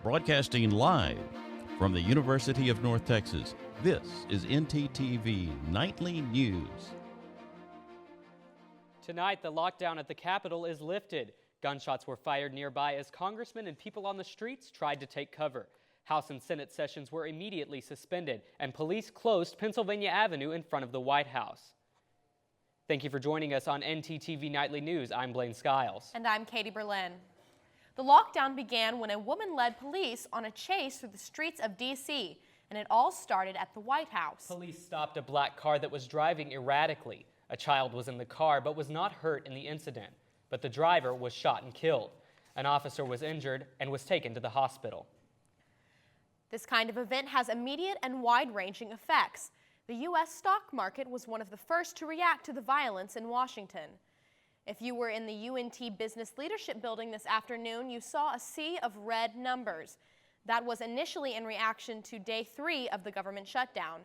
Broadcasting live from the University of North Texas, this is ntTV Nightly News. Tonight, the lockdown at the Capitol is lifted. Gunshots were fired nearby as congressmen and people on the streets tried to take cover. House and Senate sessions were immediately suspended, and police closed Pennsylvania Avenue in front of the White House. Thank you for joining us on ntTV Nightly News. I'm Blaine Skiles. And I'm Katie Berlin. The lockdown began when a woman led police on a chase through the streets of D.C., and it all started at the White House. Police stopped a black car that was driving erratically. A child was in the car but was not hurt in the incident, but the driver was shot and killed. An officer was injured and was taken to the hospital. This kind of event has immediate and wide-ranging effects. The U.S. stock market was one of the first to react to the violence in Washington. If you were in the UNT Business Leadership Building this afternoon, you saw a sea of red numbers. That was initially in reaction to day 3 of the government shutdown.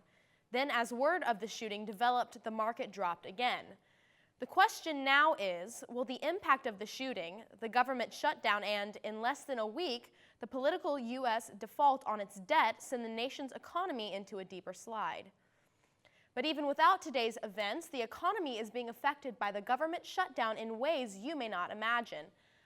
Then, as word of the shooting developed, the market dropped again. The question now is, will the impact of the shooting, the government shutdown, and, in less than a week, the political U.S. default on its debt send the nation's economy into a deeper slide? But even without today's events, the economy is being affected by the government shutdown in ways you may not imagine.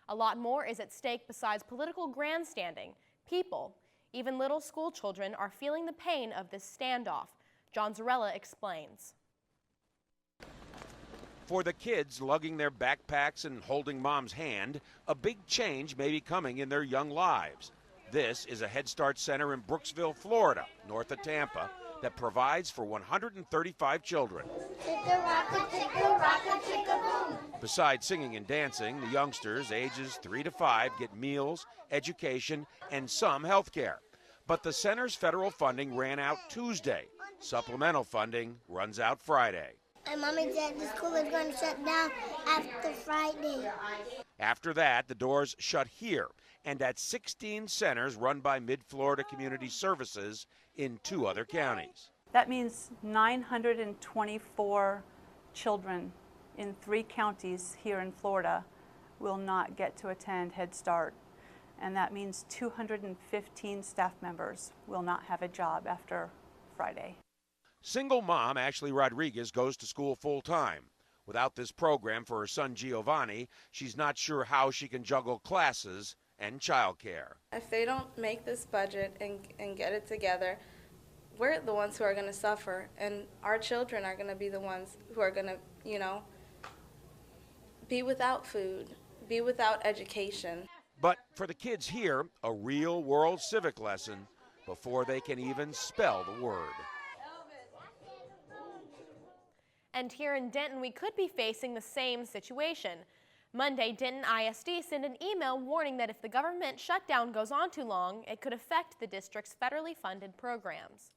A lot more is at stake besides political grandstanding. People, even little school children, are feeling the pain of this standoff. John Zarella explains. For the kids lugging their backpacks and holding mom's hand, a big change may be coming in their young lives. This is a Head Start center in Brooksville, Florida, north of Tampa, that provides for 135 children. Besides singing and dancing, the youngsters, ages 3 to 5, get meals, education, and some health care. But the center's federal funding ran out Tuesday. Supplemental funding runs out Friday. And Mommy said the school is going to shut down after Friday. After that, the doors shut here and at 16 centers run by Mid-Florida Community Services in 2 other counties. That means 924 children in 3 counties here in Florida will not get to attend Head Start. And that means 215 staff members will not have a job after Friday. Single mom Ashley Rodriguez goes to school full-time. Without this program for her son Giovanni, she's not sure how she can juggle classes and childcare. If they don't make this budget and get it together, we're the ones who are going to suffer, and our children are going to be the ones who are going to, be without food, be without education. But for the kids here, a real-world civic lesson before they can even spell the word. And here in Denton, we could be facing the same situation. Monday, Denton ISD sent an email warning that if the government shutdown goes on too long, it could affect the district's federally funded programs.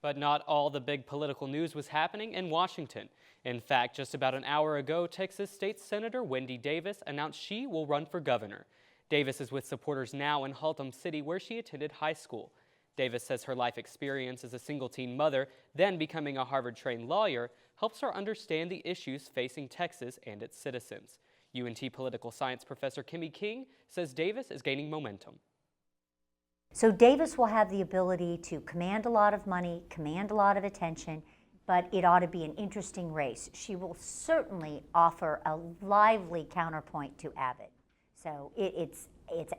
But not all the big political news was happening in Washington. In fact, just about an hour ago, Texas State Senator Wendy Davis announced she will run for governor. Davis is with supporters now in Haltom City, where she attended high school. Davis says her life experience as a single-teen mother, then becoming a Harvard-trained lawyer, helps her understand the issues facing Texas and its citizens. UNT political science professor Kimmy King says Davis is gaining momentum. So Davis will have the ability to command a lot of money, command a lot of attention, but it ought to be an interesting race. She will certainly offer a lively counterpoint to Abbott. So it's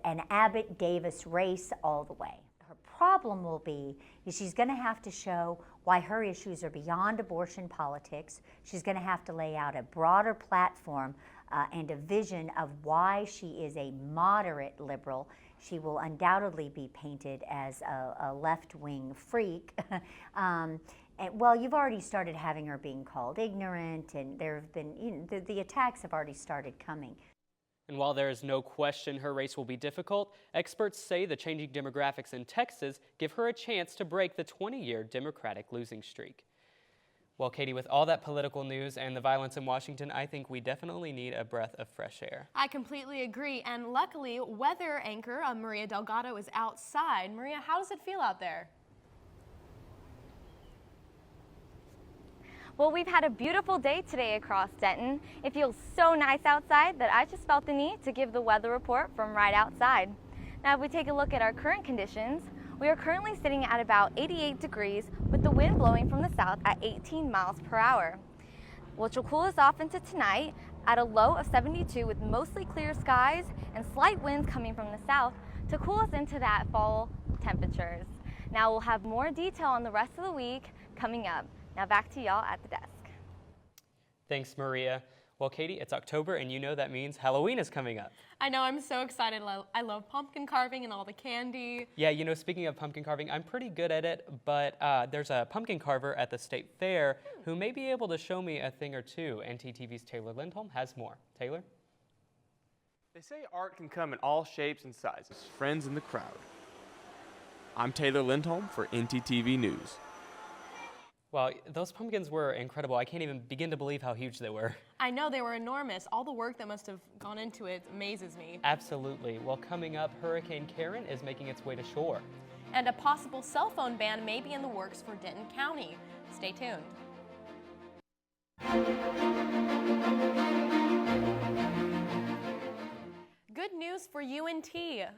an Abbott-Davis race all the way. Her problem will be is she's going to have to show why her issues are beyond abortion politics. She's going to have to lay out a broader platform and a vision of why she is a moderate liberal. She will undoubtedly be painted as a left-wing freak. Well, you've already started having her being called ignorant, and there have been, the attacks have already started coming. And while there is no question her race will be difficult, experts say the changing demographics in Texas give her a chance to break the 20-year Democratic losing streak. Well, Katie, with all that political news and the violence in Washington, I think we definitely need a breath of fresh air. I completely agree, and luckily, weather anchor Maria Delgado is outside. Maria, how does it feel out there? Well, we've had a beautiful day today across Denton. It feels so nice outside that I just felt the need to give the weather report from right outside. Now if we take a look at our current conditions, we are currently sitting at about 88 degrees with the wind blowing from the south at 18 miles per hour, which will cool us off into tonight at a low of 72 with mostly clear skies and slight winds coming from the south to cool us into that fall temperatures. Now we'll have more detail on the rest of the week coming up. Now back to y'all at the desk. Thanks, Maria. Well, Katie, it's October, and you know that means Halloween is coming up. I know, I'm so excited. I love pumpkin carving and all the candy. Yeah, you know, speaking of pumpkin carving, I'm pretty good at it, but there's a pumpkin carver at the State Fair who may be able to show me a thing or two. ntTV's Taylor Lindholm has more. Taylor? They say art can come in all shapes and sizes. Friends in the crowd. I'm Taylor Lindholm for ntTV News. Well, those pumpkins were incredible. I can't even begin to believe how huge they were. I know, they were enormous. All the work that must have gone into it amazes me. Absolutely. Well, coming up, Hurricane Karen is making its way to shore. And a possible cell phone ban may be in the works for Denton County. Stay tuned. Good news for UNT.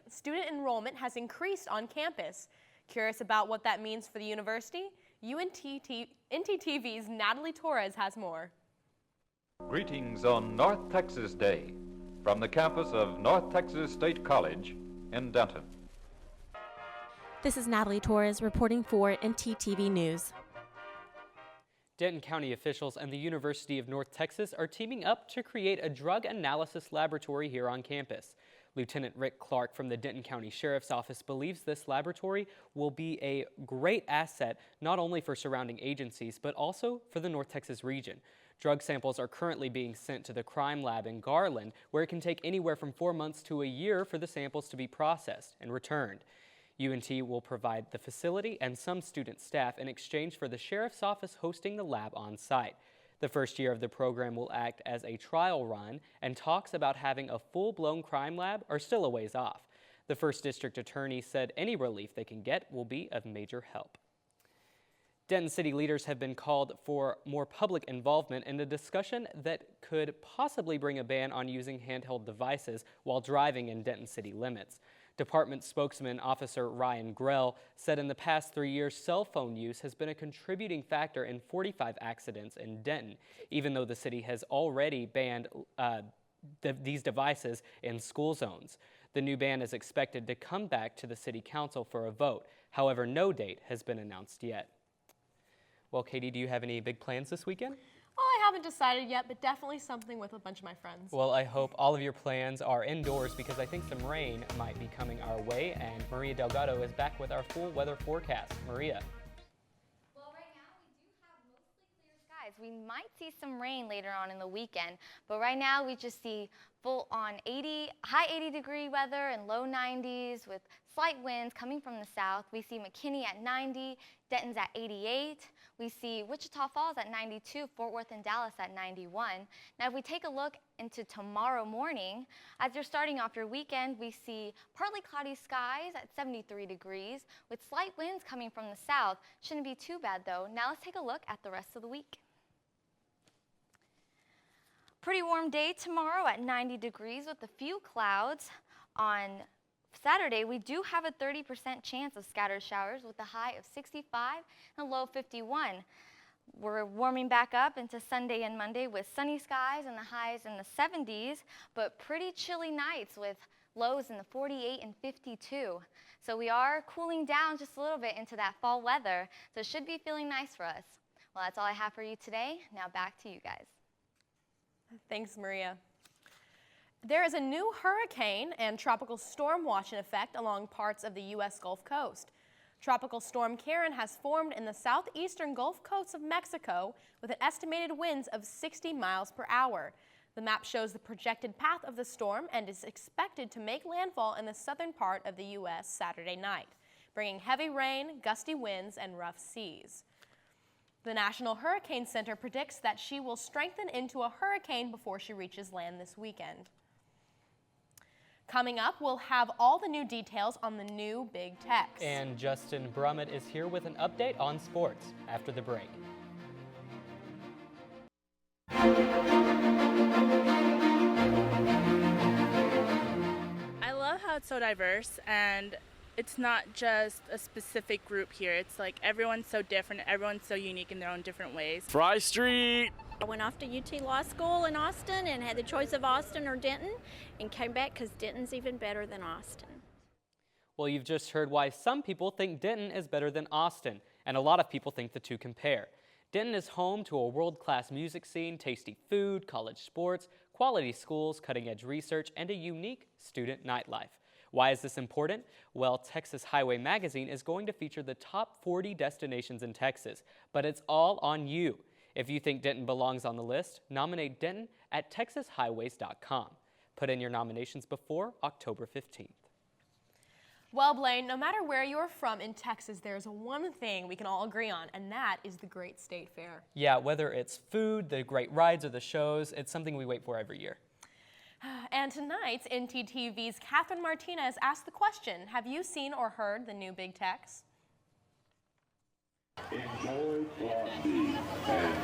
Student enrollment has increased on campus. Curious about what that means for the university? ntTV's Natalie Torres has more. Greetings on North Texas Day from the campus of North Texas State College in Denton. This is Natalie Torres reporting for ntTV News. Denton County officials and the University of North Texas are teaming up to create a drug analysis laboratory here on campus. Lieutenant Rick Clark from the Denton County Sheriff's Office believes this laboratory will be a great asset not only for surrounding agencies but also for the North Texas region. Drug samples are currently being sent to the crime lab in Garland, where it can take anywhere from 4 months to a year for the samples to be processed and returned. UNT will provide the facility and some student staff in exchange for the Sheriff's Office hosting the lab on site. The first year of the program will act as a trial run, and talks about having a full-blown crime lab are still a ways off. The first district attorney said any relief they can get will be of major help. Denton city leaders have been called for more public involvement in a discussion that could possibly bring a ban on using handheld devices while driving in Denton city limits. Department spokesman Officer Ryan Grell said in the past 3 years, cell phone use has been a contributing factor in 45 accidents in Denton, even though the city has already banned these devices in school zones. The new ban is expected to come back to the city council for a vote. However, no date has been announced yet. Well, Katie, do you have any big plans this weekend? Well, I haven't decided yet, but definitely something with a bunch of my friends. Well, I hope all of your plans are indoors because I think some rain might be coming our way, and Maria Delgado is back with our full weather forecast. Maria. Well, right now we do have mostly clear skies. We might see some rain later on in the weekend, but right now we just see full on high 80 degree weather and low 90s with slight winds coming from the south. We see McKinney at 90, Denton's at 88. We see Wichita Falls at 92, Fort Worth and Dallas at 91. Now if we take a look into tomorrow morning, as you're starting off your weekend, we see partly cloudy skies at 73 degrees with slight winds coming from the south. Shouldn't be too bad though. Now let's take a look at the rest of the week. Pretty warm day tomorrow at 90 degrees with a few clouds. On Saturday, we do have a 30% chance of scattered showers with a high of 65 and a low of 51. We're warming back up into Sunday and Monday with sunny skies and the highs in the 70s, but pretty chilly nights with lows in the 48 and 52. So we are cooling down just a little bit into that fall weather, so it should be feeling nice for us. Well, that's all I have for you today. Now back to you guys. Thanks, Maria. There is a new hurricane and tropical storm watch in effect along parts of the U.S. Gulf Coast. Tropical Storm Karen has formed in the southeastern Gulf Coast of Mexico with an estimated winds of 60 miles per hour. The map shows the projected path of the storm and is expected to make landfall in the southern part of the U.S. Saturday night, bringing heavy rain, gusty winds, and rough seas. The National Hurricane Center predicts that she will strengthen into a hurricane before she reaches land this weekend. Coming up, we'll have all the new details on the new Big Tex. And Justin Brummett is here with an update on sports after the break. I love how it's so diverse, and it's not just a specific group here. It's like everyone's so different, everyone's so unique in their own different ways. Fry Street! I went off to UT Law School in Austin and had the choice of Austin or Denton, and came back because Denton's even better than Austin. Well, you've just heard why some people think Denton is better than Austin, and a lot of people think the two compare. Denton is home to a world-class music scene, tasty food, college sports, quality schools, cutting-edge research, and a unique student nightlife. Why is this important? Well, Texas Highway Magazine is going to feature the top 40 destinations in Texas, but it's all on you. If you think Denton belongs on the list, nominate Denton at texashighways.com. Put in your nominations before October 15th. Well, Blaine, no matter where you're from in Texas, there's one thing we can all agree on, and that is the Great State Fair. Yeah, whether it's food, the great rides, or the shows, it's something we wait for every year. And tonight's ntTV's Catherine Martinez asked the question, have you seen or heard the new Big Tex?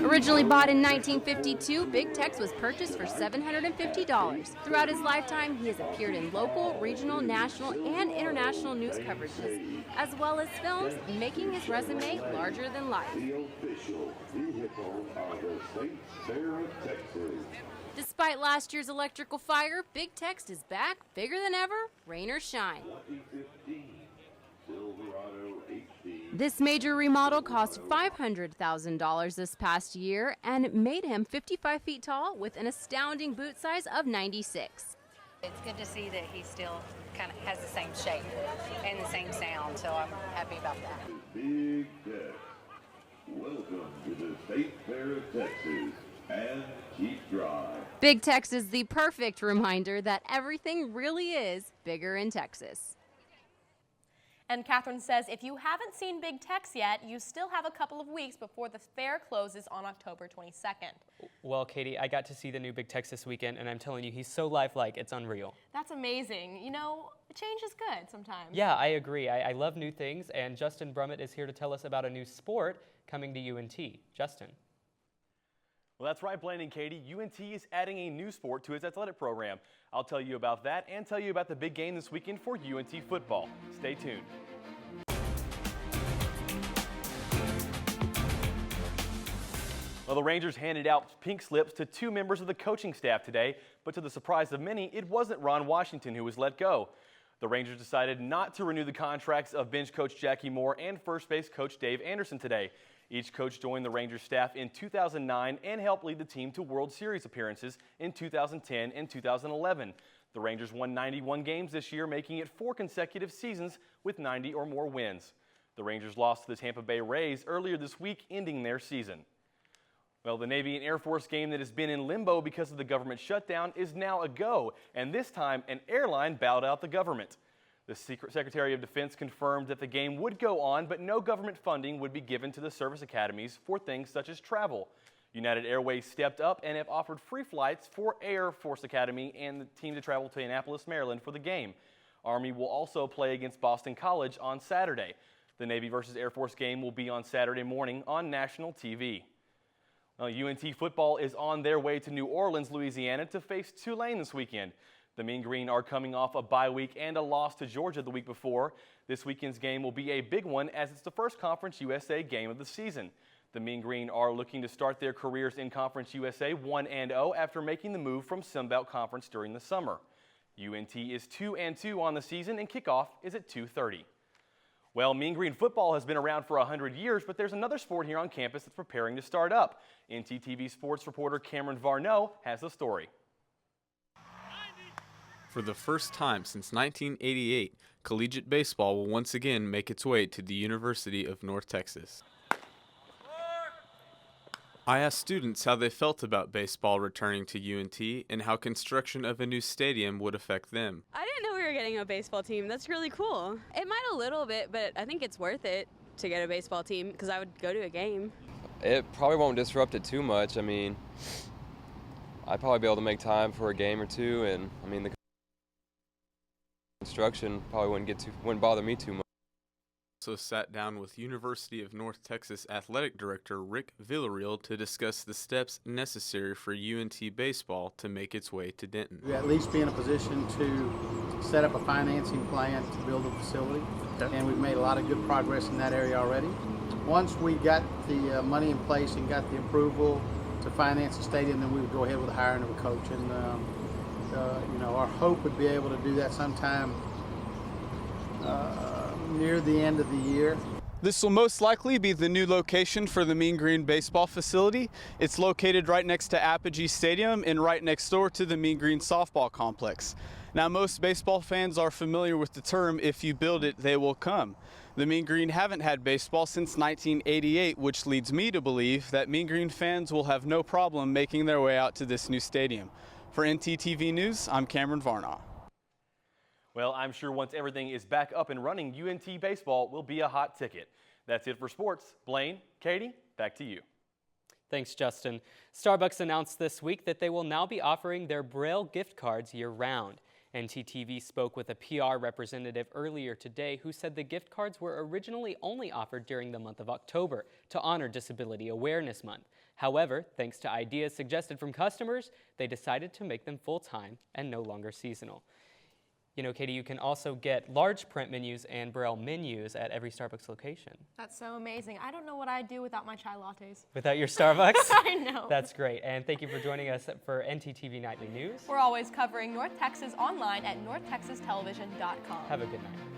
Originally bought in 1952, Big Tex was purchased for $750. Throughout his lifetime, he has appeared in local, regional, national, and international news coverages, as well as films, making his resume larger than life. The official vehicle of the State Fair of Texas. Despite last year's electrical fire, Big Tex is back, bigger than ever, rain or shine. 2015 Silverado HD. This major remodel cost $500,000 this past year and made him 55 feet tall with an astounding boot size of 96. It's good to see that he still kind of has the same shape and the same sound, so I'm happy about that. Big Tex. Welcome to the State Fair of Texas, and keep dry. Big Tex is the perfect reminder that everything really is bigger in Texas. And Catherine says if you haven't seen Big Tex yet, you still have a couple of weeks before the fair closes on October 22nd. Well, Katie, I got to see the new Big Tex this weekend, and I'm telling you, he's so lifelike, it's unreal. That's amazing. You know, change is good sometimes. Yeah, I agree. I love new things, and Justin Brummett is here to tell us about a new sport coming to UNT. Justin. Well, that's right, Blaine and Katie. UNT is adding a new sport to its athletic program. I'll tell you about that and tell you about the big game this weekend for UNT football. Stay tuned. Well, the Rangers handed out pink slips to two members of the coaching staff today, but to the surprise of many, it wasn't Ron Washington who was let go. The Rangers decided not to renew the contracts of bench coach Jackie Moore and first base coach Dave Anderson today. Each coach joined the Rangers staff in 2009 and helped lead the team to World Series appearances in 2010 and 2011. The Rangers won 91 games this year, making it 4 consecutive seasons with 90 or more wins. The Rangers lost to the Tampa Bay Rays earlier this week, ending their season. Well, the Navy and Air Force game that has been in limbo because of the government shutdown is now a go, and this time an airline bowed out the government. The Secretary of Defense confirmed that the game would go on, but no government funding would be given to the service academies for things such as travel. United Airways stepped up and have offered free flights for Air Force Academy and the team to travel to Annapolis, Maryland for the game. Army will also play against Boston College on Saturday. The Navy versus Air Force game will be on Saturday morning on national TV. Well, UNT football is on their way to New Orleans, Louisiana to face Tulane this weekend. The Mean Green are coming off a bye week and a loss to Georgia the week before. This weekend's game will be a big one as it's the first Conference USA game of the season. The Mean Green are looking to start their careers in Conference USA 1-0 after making the move from Sunbelt Conference during the summer. UNT is 2-2 on the season and kickoff is at 2:30. Well, Mean Green football has been around for 100 years, but there's another sport here on campus that's preparing to start up. ntTV sports reporter Cameron Varneau has the story. For the first time since 1988, collegiate baseball will once again make its way to the University of North Texas. I asked students how they felt about baseball returning to UNT and how construction of a new stadium would affect them. I didn't know we were getting a baseball team. That's really cool. It might a little bit, but I think it's worth it to get a baseball team because I would go to a game. It probably won't disrupt it too much. I mean, I'd probably be able to make time for a game or two, and I mean the construction probably wouldn't bother me too much. also sat down with University of North Texas Athletic Director Rick Villarreal to discuss the steps necessary for UNT baseball to make its way to Denton. We at least be in a position to set up a financing plan to build a facility, and we've made a lot of good progress in that area already. Once we got the money in place and got the approval to finance the stadium, then we would go ahead with the hiring of a coach. And our hope would be able to do that sometime near the end of the year. This will most likely be the new location for the Mean Green baseball facility. It's located right next to Apogee Stadium and right next door to the Mean Green softball complex. Now, most baseball fans are familiar with the term, if you build it, they will come. The Mean Green haven't had baseball since 1988, which leads me to believe that Mean Green fans will have no problem making their way out to this new stadium. For ntTV News, I'm Cameron Varnaugh. Well, I'm sure once everything is back up and running, UNT baseball will be a hot ticket. That's it for sports. Blaine, Katie, back to you. Thanks, Justin. Starbucks announced this week that they will now be offering their Braille gift cards year-round. ntTV spoke with a PR representative earlier today who said the gift cards were originally only offered during the month of October to honor Disability Awareness Month. However, thanks to ideas suggested from customers, they decided to make them full-time and no longer seasonal. You know, Katie, you can also get large print menus and Braille menus at every Starbucks location. That's so amazing. I don't know what I'd do without my chai lattes. Without your Starbucks? I know. That's great. And thank you for joining us for ntTV Nightly News. We're always covering North Texas online at northtexastelevision.com. Have a good night.